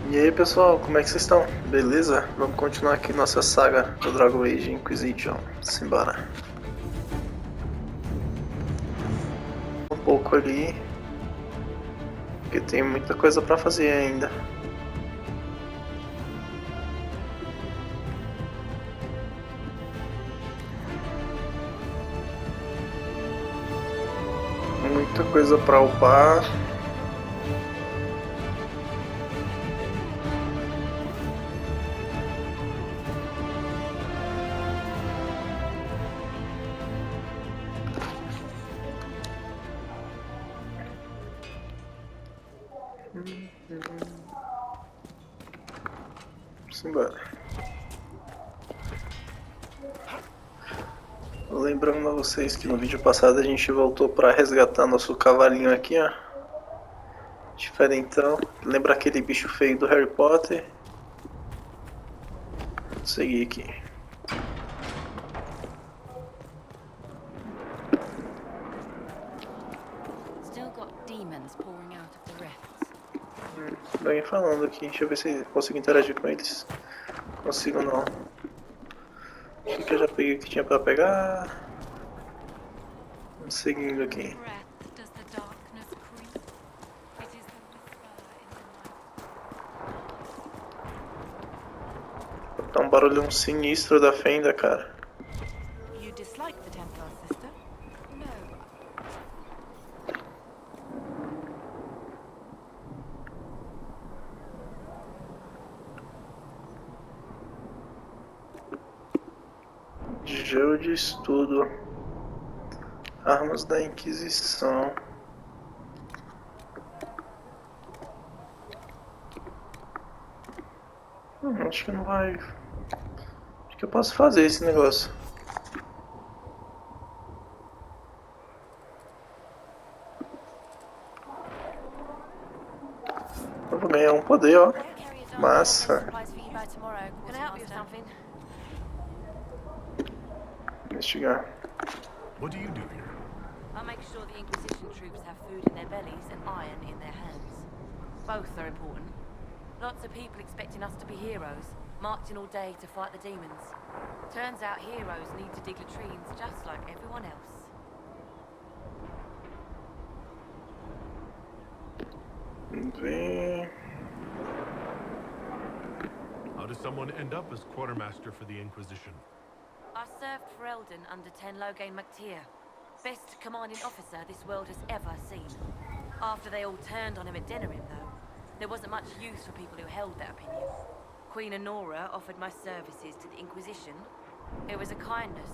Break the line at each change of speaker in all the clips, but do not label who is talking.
E aí pessoal, como é que vocês estão? Beleza? Vamos continuar aqui nossa saga do Dragon Age Inquisition. Simbora. Um pouco ali, porque tem muita coisa pra fazer ainda. Muita coisa pra upar. Simbora. Lembrando a vocês que no vídeo passado a gente voltou pra resgatar nosso cavalinho aqui, ó. Diferentão. Lembra aquele bicho feio do Harry Potter? Vou seguir aqui.
Still got demons pouring out of the rifts.
Alguém falando aqui, deixa eu ver se consigo interagir com eles. Consigo não. Acho que eu já peguei o que tinha pra pegar. Vamos seguindo aqui.
Does the darkness creep? It is the whisper in the night.
Tá um barulhão sinistro da fenda, cara.
You dislike the Templar, sister? No.
Gel de estudo. Armas da Inquisição. Acho que não vai. Acho que eu posso fazer esse negócio. Eu vou ganhar um poder, ó. Massa. Investigar.
What do you do here?
I make sure the Inquisition troops have food in their bellies and iron in their hands. Both are important. Lots of people expecting us to be heroes, marching all day to fight the demons. Turns out heroes need to dig latrines just like everyone else.
Vamos ver.
How does someone end up as quartermaster for the Inquisition?
I served for Eldon under 10 Loghain MacTier. Best commanding officer this world has ever seen. After they all turned on him at Denerim, though, there wasn't much use for people who held that opinion. Queen Honora offered my services to the Inquisition. It was a kindness.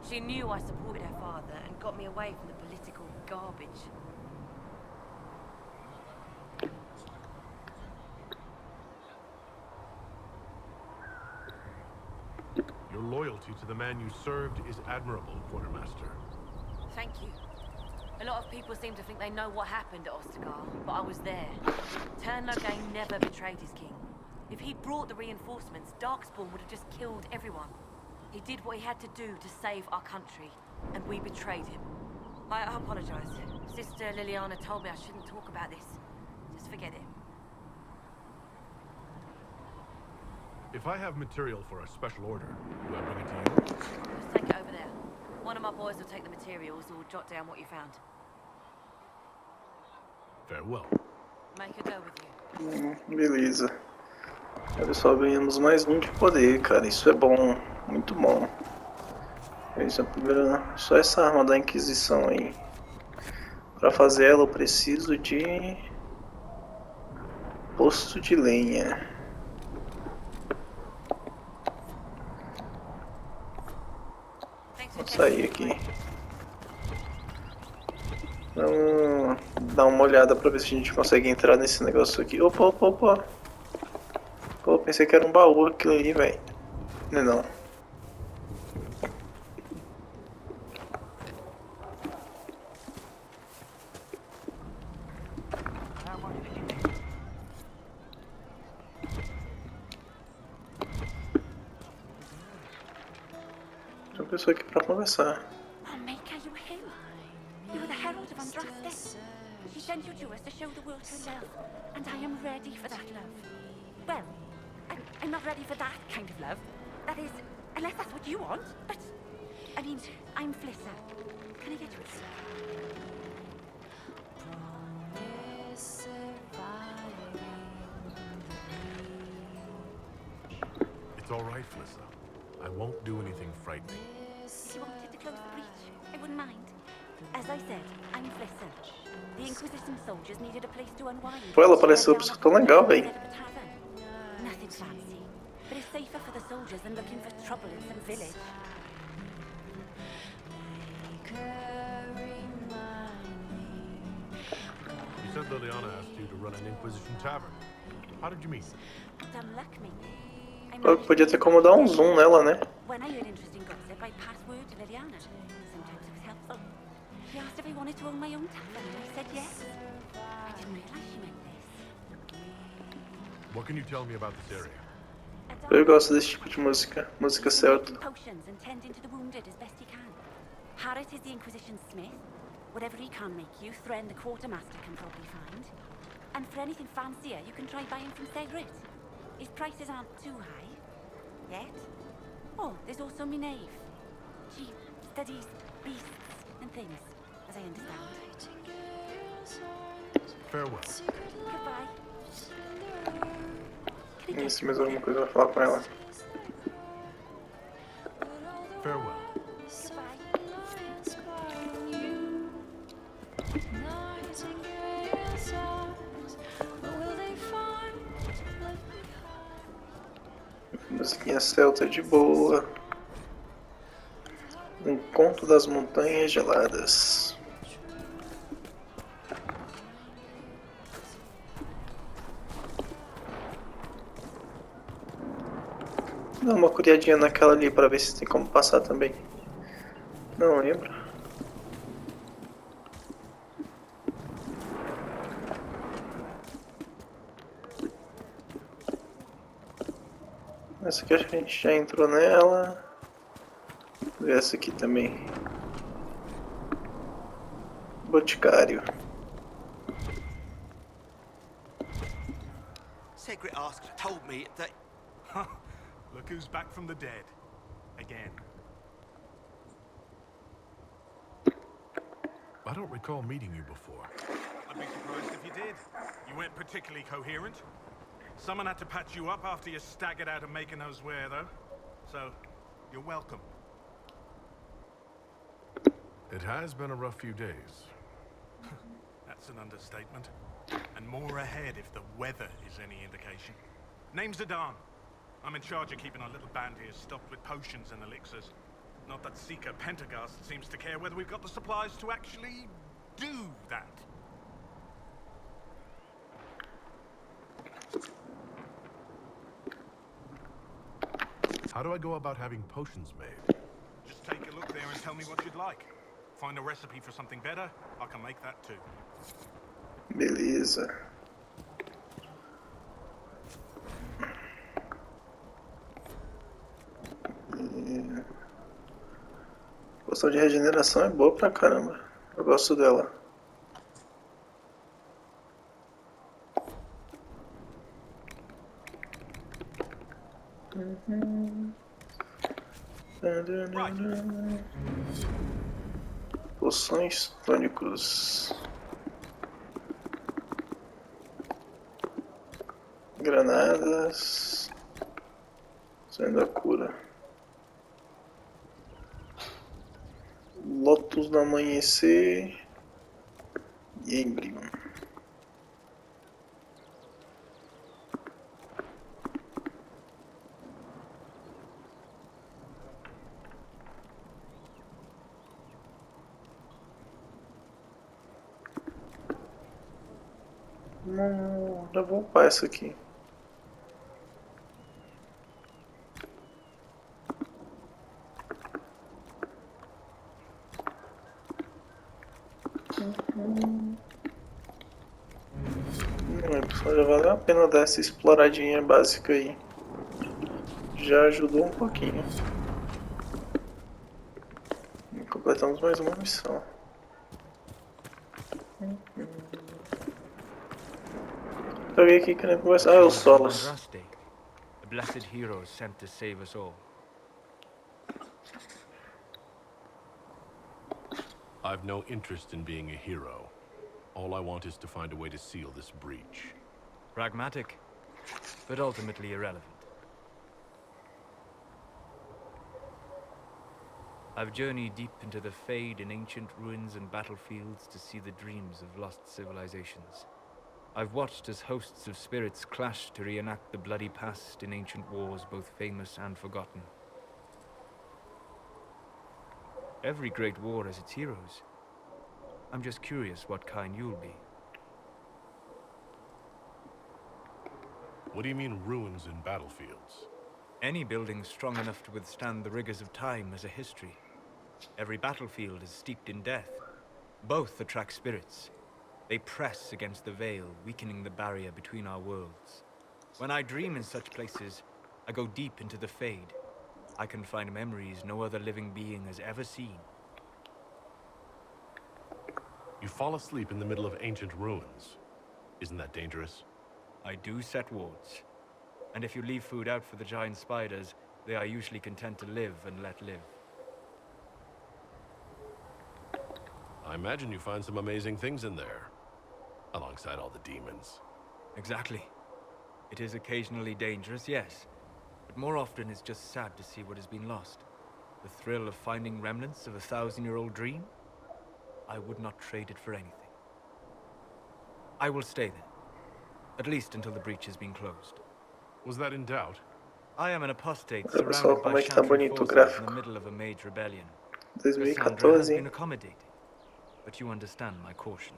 She knew I supported her father and got me away from the political garbage.
Your loyalty to the man you served is admirable, quartermaster.
Thank you. A lot of people seem to think they know what happened at Ostagar, but I was there. Turn Loghain never betrayed his king. If he'd brought the reinforcements, Darkspawn would have just killed everyone. He did what he had to do to save our country, and we betrayed him. I apologize. Sister Liliana told me I shouldn't talk about this. Just forget it.
If I have material for a special order, do I bring it to you?
Just take it over there. One of my boys will take the materials or jot down what you found.
Farewell.
Make a go with you.
Beleza. Olha só, ganhamos mais um de poder, cara. Isso é bom. Muito bom. Esse é o primeiro, só essa arma da Inquisição aí. Pra fazer ela eu preciso de posto de lenha. Vou sair aqui. Vamos dar uma olhada pra ver se a gente consegue entrar nesse negócio aqui. Opa, opa, opa. Pô, pensei que era um baú aquilo ali, velho. Não é não. Tem uma pessoa aqui pra conversar.
Oh, Maker, you were him. You were the herald of Andraste. He sent you to us to show the world her love, and I am ready for that love. Well, I'm not ready for that kind of love. That is, unless that's what you want. But, I mean, I'm Flissa. Can I get you a seat?
It's all right, Flissa. I won't do anything frightening.
If you wanted to close the breach, I wouldn't mind. As I said, I'm Flissa. The Inquisition soldiers needed a place to unwind.
Pô, ela parece uma pessoa tão legal, velho.
Nothing fancy, but it's safer for the soldiers than looking for trouble in some village.
You said Liliana asked you to run an Inquisition tavern. How did you meet?
Dumb luck, maybe. I
Pô,
managed
podia
to
ter como dar um zoom nela, né?
When I heard interesting gossip, I passed word to Liliana. Sometimes it was helpful. She asked if I wanted to own my own tavern, and I said yes. I didn't realize she meant this.
What can you tell me about this area?
Eu gosto desse tipo de música. Música celta.
Making potions and tending to the wounded as best he can. Harriet is the Inquisition smith. Whatever he can't make you, Thren the quartermaster can probably find. And for anything fancier, you can try buying from Segrit. His prices aren't too high. Yet. Oh, there's also Minave. She studies beasts and things, as I understand.
Farewell.
Goodbye. Can I get
Se mais alguma coisa eu vou falar com ela.
Farewell.
goodbye?
Musiquinha celta de boa. Um conto das montanhas geladas. Dá uma curiadinha naquela ali para ver se tem como passar também. Não lembro. Essa aqui acho que a gente já entrou nela. Vou ver essa aqui também. Boticário.
Segrit told me that.
Look who's back from the dead. Again. I don't recall meeting you before.
I'd be surprised if you did. You weren't particularly coherent. Someone had to patch you up after you staggered out of making those wear, though. So, you're welcome.
It has been a rough few days.
That's an understatement. And more ahead if the weather is any indication. Name's Zidane. I'm in charge of keeping our little band here stocked with potions and elixirs. Not that Seeker Pentagast seems to care whether we've got the supplies to actually do that.
How do I go about having potions made?
Just take a look there and tell me what you'd like. Find a recipe for something better, I can make that too.
Beleza. Poção de regeneração é boa pra caramba. Eu gosto dela. Poções tônicos. Granadas. Saindo a cura. Lotus do amanhecer. E embrião. Não, já vou upar essa aqui. Pessoal, já valeu a pena dar essa exploradinha básica aí. Já ajudou um pouquinho. E completamos mais uma missão. Alguém aqui querendo conversar. Ah, é o Solas.
Andraste, a blessed hero sent to save us all.
I've no interest in being a hero. All I want is to find a way to seal this breach.
Pragmatic, but ultimately irrelevant. I've journeyed deep into the Fade in ancient ruins and battlefields to see the dreams of lost civilizations. I've watched as hosts of spirits clash to reenact the bloody past in ancient wars both famous and forgotten. Every great war has its heroes. I'm just curious what kind you'll be.
What do you mean ruins and battlefields?
Any building strong enough to withstand the rigors of time has a history. Every battlefield is steeped in death. Both attract spirits. They press against the veil, weakening the barrier between our worlds. When I dream in such places, I go deep into the Fade. I can find memories no other living being has ever seen.
You fall asleep in the middle of ancient ruins. Isn't that dangerous?
I do set wards. And if you leave food out for the giant spiders, they are usually content to live and let live.
I imagine you find some amazing things in there, alongside all the demons.
Exactly. It is occasionally dangerous, yes. But more often it's just sad to see what has been lost. The thrill of finding remnants of a 1,000-year-old dream? I would not trade it for anything. I will stay then. At least until the breach has been closed.
Was that in doubt?
I am an apostate
Olha pessoal,
surrounded
como
by
é que tá
shattering
bonito o
forces in the
gráfico.
middle of a mage rebellion. Cassandra has
2014,
been
hein?
accommodating, but you understand my caution.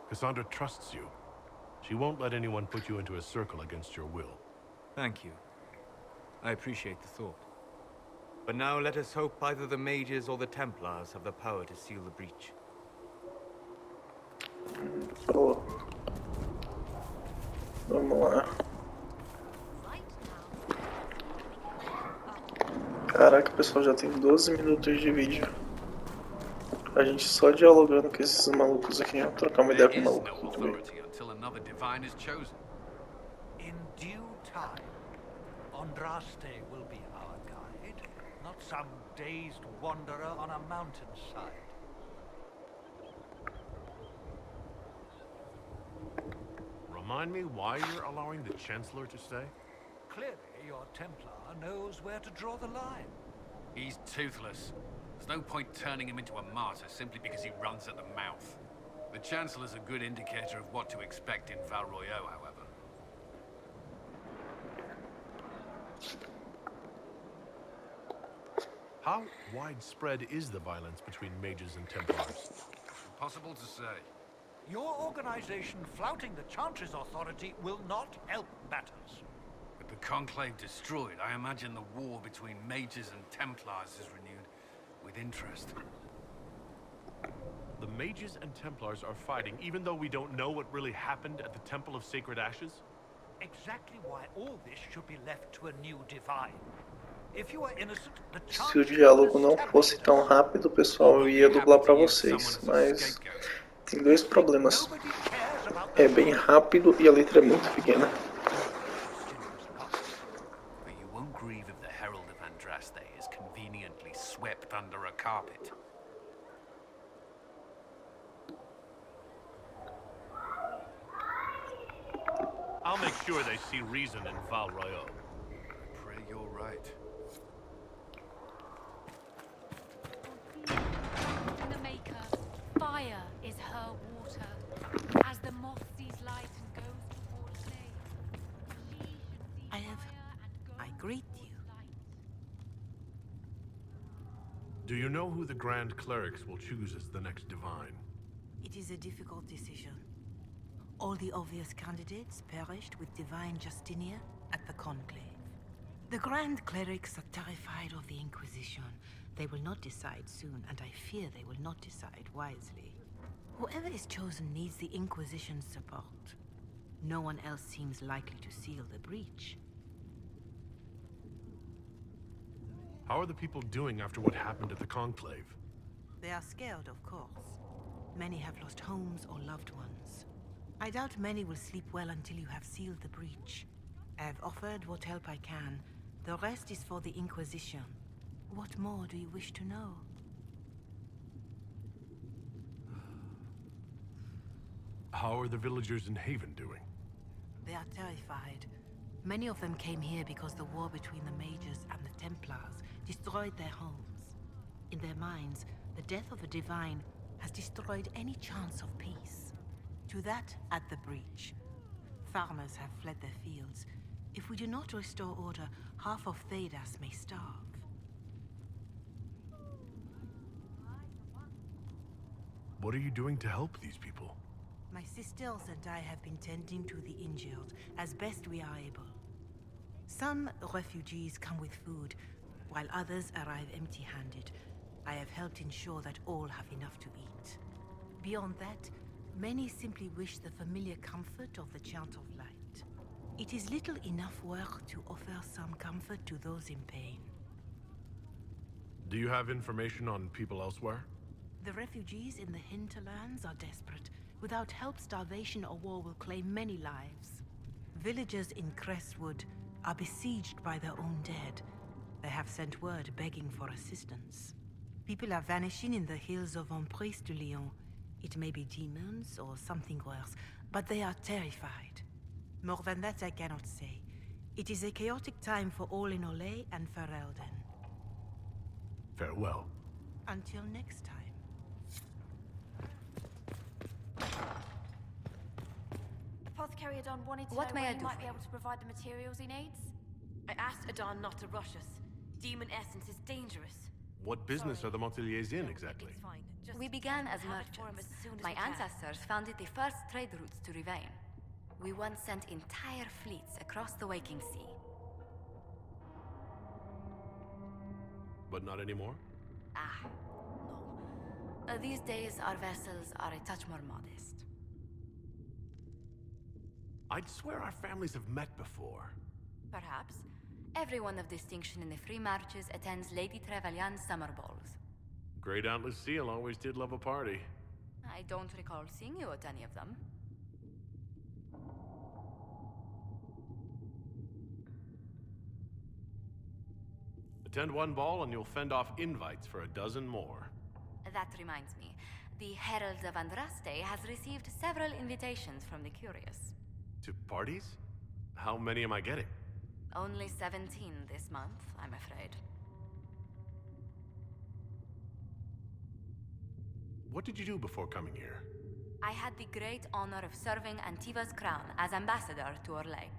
Cassandra trusts you. She won't let anyone put you into a circle against your will.
Thank you. I appreciate the thought. But now let us hope either the mages or the Templars have the power to seal the breach.
Falou. Vamos lá. Caraca, pessoal, já tem 12 minutos de vídeo. A gente só dialogando com esses malucos aqui. Vou trocar uma ideia com o maluco aqui também.
Until another divine is chosen.
In due time, Andraste will be our guide, not some dazed wanderer on a mountainside.
Remind me why you're allowing the Chancellor to stay?
Clearly, your Templar knows where to draw the line.
He's toothless. There's no point turning him into a martyr simply because he runs at the mouth. The Chancellor's a good indicator of what to expect in Val Royeaux, however.
How widespread is the violence between mages and Templars?
Impossible to say.
Your organization flouting the Chantry's authority will not help matters.
With the Conclave destroyed, I imagine the war between mages and Templars is renewed with interest.
The mages and Templars are fighting even though we don't know what really happened at the Temple of Sacred Ashes?
Exactly why all this should be left to a new divine. If you are innocent, the
Se o diálogo não fosse tão rápido, pessoal, eu ia dublar pra vocês. Mas tem dois problemas. É bem rápido e a letra é muito pequena.
But you won't grieve if the Herald of Andraste is conveniently swept under a carpet.
I'll make sure they see reason in Val Royeaux.
I pray you're right.
The Maker, fire is her water. As the moth sees light and goes towards flame, she should see
I greet you.
Do you know who the Grand Clerics will choose as the next divine?
It is a difficult decision. All the obvious candidates perished with divine Justinia at the Conclave. The Grand Clerics are terrified of the Inquisition. They will not decide soon, and I fear they will not decide wisely. Whoever is chosen needs the Inquisition's support. No one else seems likely to seal the breach.
How are the people doing after what happened at the Conclave?
They are scared, of course. Many have lost homes or loved ones. I doubt many will sleep well until you have sealed the breach. I have offered what help I can. The rest is for the Inquisition. What more do you wish to know?
How are the villagers in Haven doing?
They are terrified. Many of them came here because the war between the Mages and the Templars destroyed their homes. In their minds, the death of a divine has destroyed any chance of peace. To that, add the breach. Farmers have fled their fields. If we do not restore order, half of Thedas may starve.
What are you doing to help these people?
My sisters and I have been tending to the injured as best we are able. Some refugees come with food, while others arrive empty-handed. I have helped ensure that all have enough to eat. Beyond that, many simply wish the familiar comfort of the Chant of Light. It is little enough work to offer some comfort to those in pain.
Do you have information on people elsewhere?
The refugees in the hinterlands are desperate. Without help, starvation or war will claim many lives. Villagers in Crestwood are besieged by their own dead. They have sent word begging for assistance. People are vanishing in the hills of Emprise de Lyon. It may be demons or something worse, but they are terrified. More than that I cannot say. It is a chaotic time for all in Olay and Ferelden.
Farewell.
Until next time.
Apothecary Adon wanted to
What
know
may I
when he
do
might
for
be
you?
able to provide the materials he needs.
I asked Adon not to rush us. Demon essence is dangerous.
What business
Sorry.
are the Monteliers in
No,
exactly?
It's fine. Just
We began as
have it for him
merchants.
as soon as
My
we can.
ancestors founded the first trade routes to Rivain. We once sent entire fleets across the Waking Sea.
But not anymore?
No. These days, our vessels are a touch more modest.
I'd swear our families have met before.
Perhaps. Everyone of distinction in the Free Marches attends Lady Trevelyan's summer balls.
Great Aunt Lucille always did love a party.
I don't recall seeing you at any of them.
Attend one ball and you'll fend off invites for a dozen more.
That reminds me. The Herald of Andraste has received several invitations from the curious.
To parties? How many am I getting?
Only 17 this month, I'm afraid.
What did you do before coming here?
I had the great honor of serving Antiva's crown as ambassador to Orlais.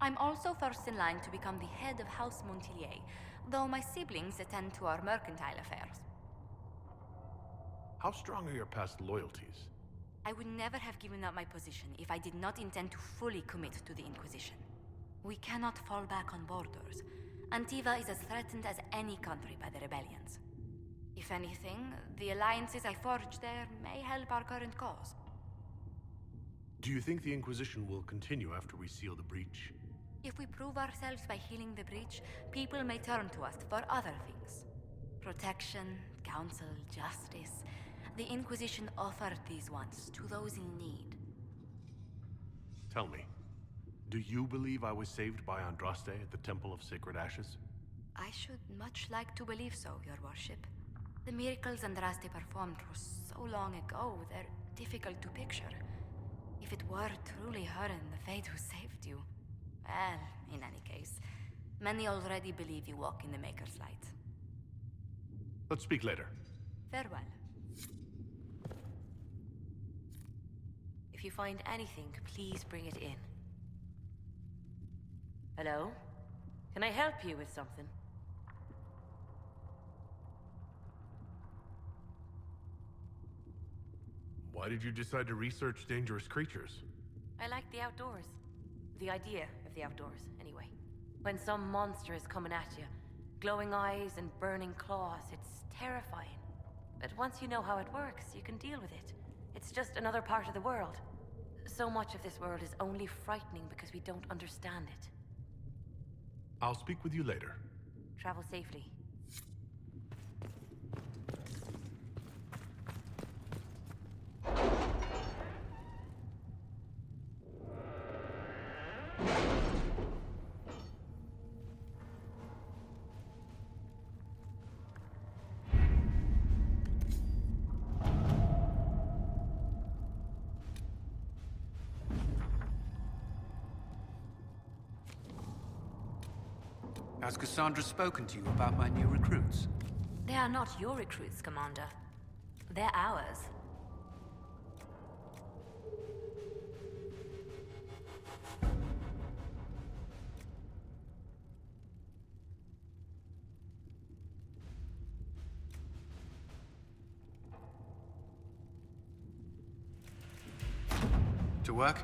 I'm also first in line to become the head of House Montelier, though my siblings attend to our mercantile affairs.
How strong are your past loyalties?
I would never have given up my position if I did not intend to fully commit to the Inquisition. We cannot fall back on borders. Antiva is as threatened as any country by the rebellions. If anything, the alliances I forged there may help our current cause.
Do you think the Inquisition will continue after we seal the breach?
If we prove ourselves by healing the breach, people may turn to us for other things. Protection, counsel, justice. The Inquisition offered these once to those in need.
Tell me, do you believe I was saved by Andraste at the Temple of Sacred Ashes?
I should much like to believe so, Your Worship. The miracles Andraste performed were so long ago, they're difficult to picture. If it were truly her and the Fate who saved you... Well, in any case, many already believe you walk in the Maker's light.
Let's speak later.
Farewell.
If you find anything, please bring it in. Hello? Can I help you with something?
Why did you decide to research dangerous creatures?
I like the outdoors. The idea of the outdoors, anyway. When some monster is coming at you, glowing eyes and burning claws, it's terrifying. But once you know how it works, you can deal with it. It's just another part of the world. So much of this world is only frightening because we don't understand it.
I'll speak with you later.
Travel safely.
Has Cassandra spoken to you about my new recruits?
They are not your recruits, Commander. They're ours.
To work?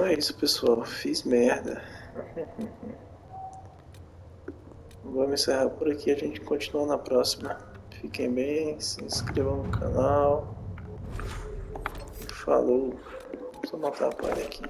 Então é isso, pessoal. Fiz merda. Vamos encerrar por aqui. A gente continua na próxima. Fiquem bem. Se inscrevam no canal. Falou. Só matar a palha aqui.